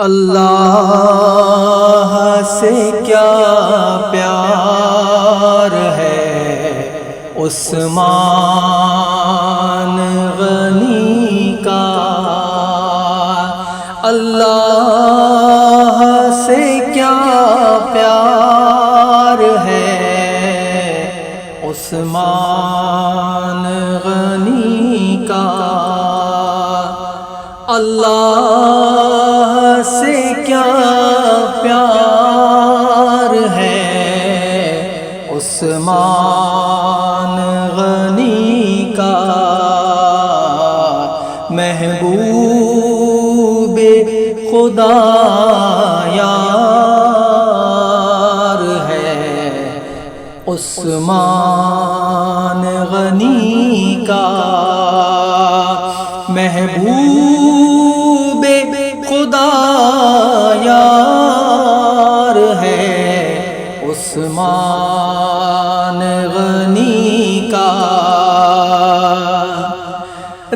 اللہ سے کیا پیار ہے عثمان غنی کا، اللہ سے کیا پیار ہے عثمان غنی کا، اللہ سے کیا پیار ہے عثمان غنی کا، محبوب خدا یار ہے عثمان غنی کا، محبوب خدا یار ہے عثمان غنی کا،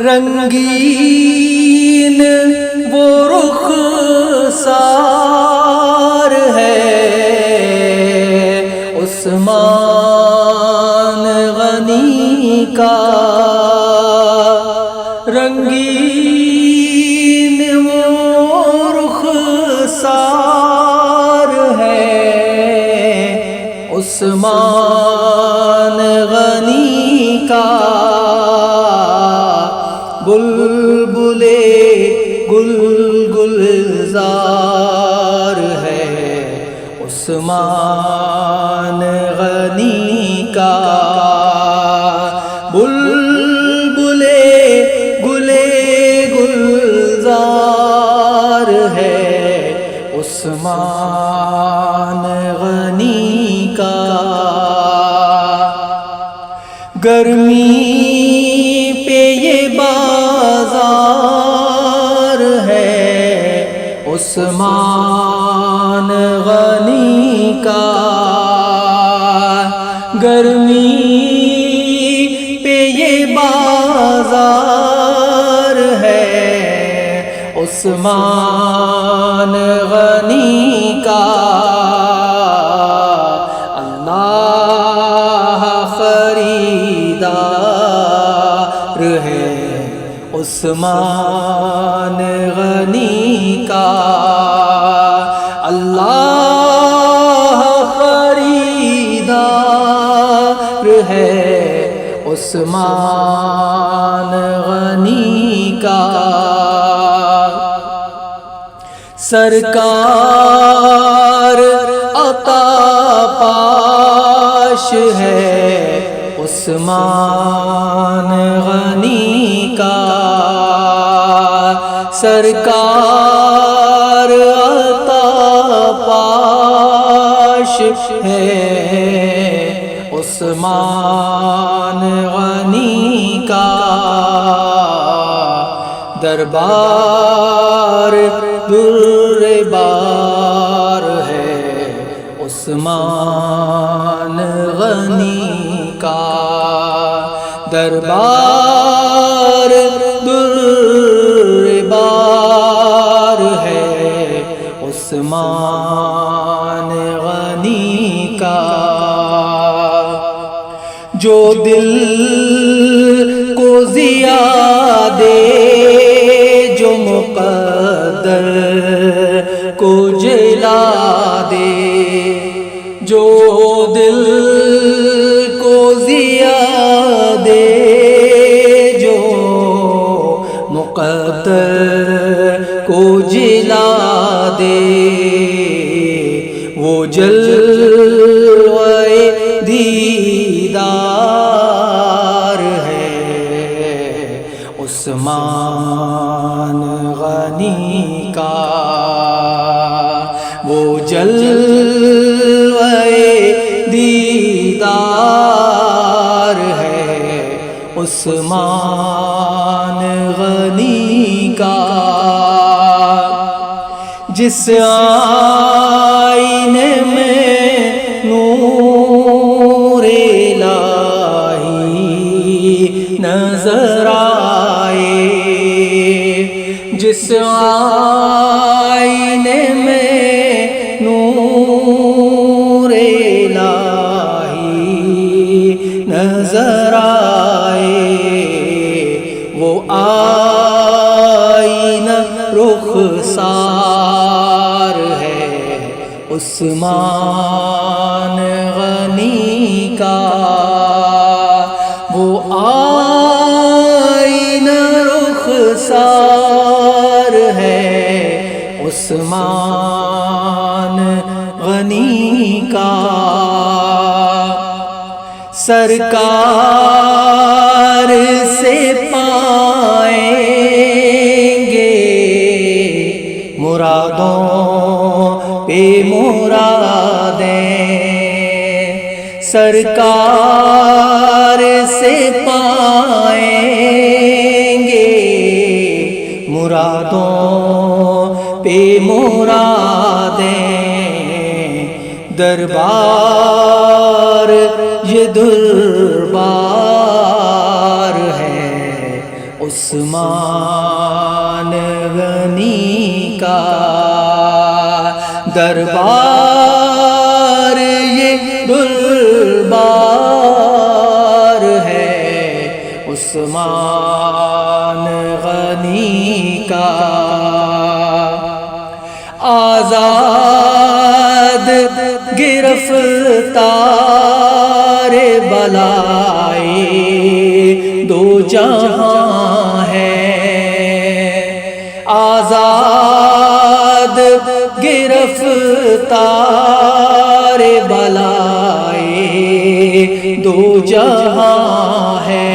رنگین وہ رخسار ہے عثمان غنی کا، رنگین وہ رخسار ہے عثمان غنی کا، بلبلے گل گلزار ہے عثمان غنی کا، بلبلے گلے گلزار ہے عثمان غنی کا، گرمی پہ یہ بازار ہے عثمان غنی کا، گرمی پہ یہ بازار ہے عثمان غنی کا، اللہ خریدار ہے عثمان غنی کا، اللہ خریدار ہے عثمان غنی کا، سرکار عطا پاش ہے عثمان غنی کا، سرکار عطا پاش ہے عثمان غنی کا، دربار دربار ہے عثمان غنی کا، دربار دربار ہے عثمان غنی کا، جو دل کو ضیا دے، جو مقدر کو جلا دے، جو دل کو ضیا دے، جو مقدر کو جلا دے، وہ جلوے دیدار ہے عثمان غنی کا، وہ جلوے دیدار ہے عثمان غنی کا، جس آئینے میں نور الہی نظر آئے، جس آئینے رخسار ہے عثمان غنی کا، وہ آئینہ رخسار ہے عثمان غنی کا۔ سرکار سے پائیں گے مرادوں پہ مرادیں، سرکار سے پائیں گے مرادوں پہ مرادیں۔ دربار یہ دربار ہے عثمان غنی کا، دربار یہ دربار ہے عثمان غنی کا۔ آزاد گرفتار بلائے دو جہاں ہے، آزاد گرفتار بلائے دو جہاں ہے،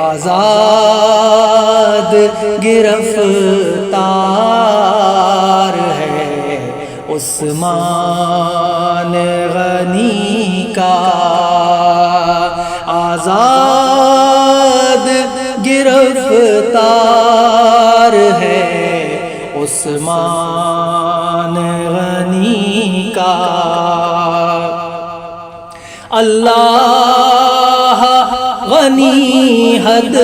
آزاد گرفتار ہے عثمان غنی کا، آزاد گرفتار ہے عثمان غنی کا۔ اللہ غنی حد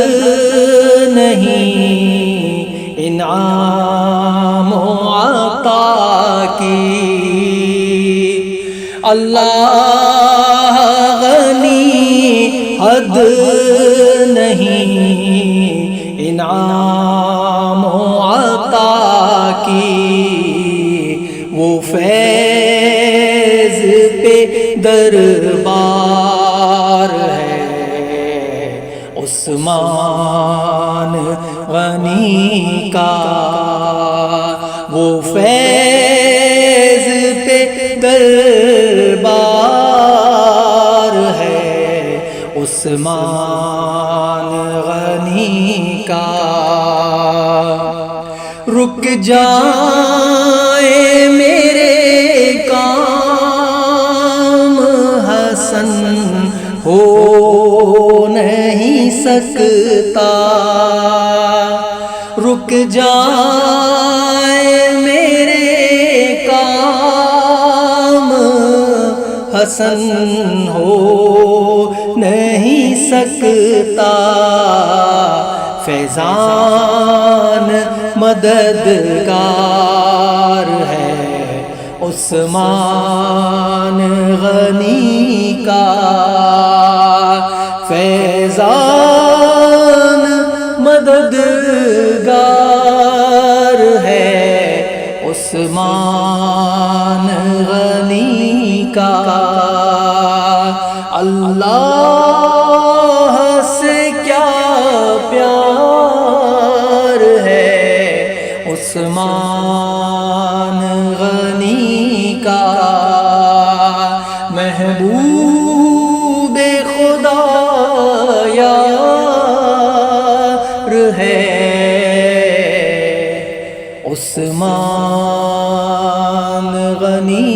نہیں انعام و عطا کی، اللہ غنی حد نہیں انعام و عطا کی، وہ فیض پہ دربار ہے عثمان غنی کا، وہ فیض پہ دربار ہے عثمان غنی کا۔ رک جائیں میرے کام حسن ہو نہیں سکتا، رک جائیں میرے کام حسن ہو نہیں سکتا، فیضان مددگار ہے عثمان غنی کا، فیضان مددگار ہے عثمان غنی کا۔ اللہ سے کیا پیار ہے عثمان غنی کا، محبوب خدا یار ہے عثمان غنی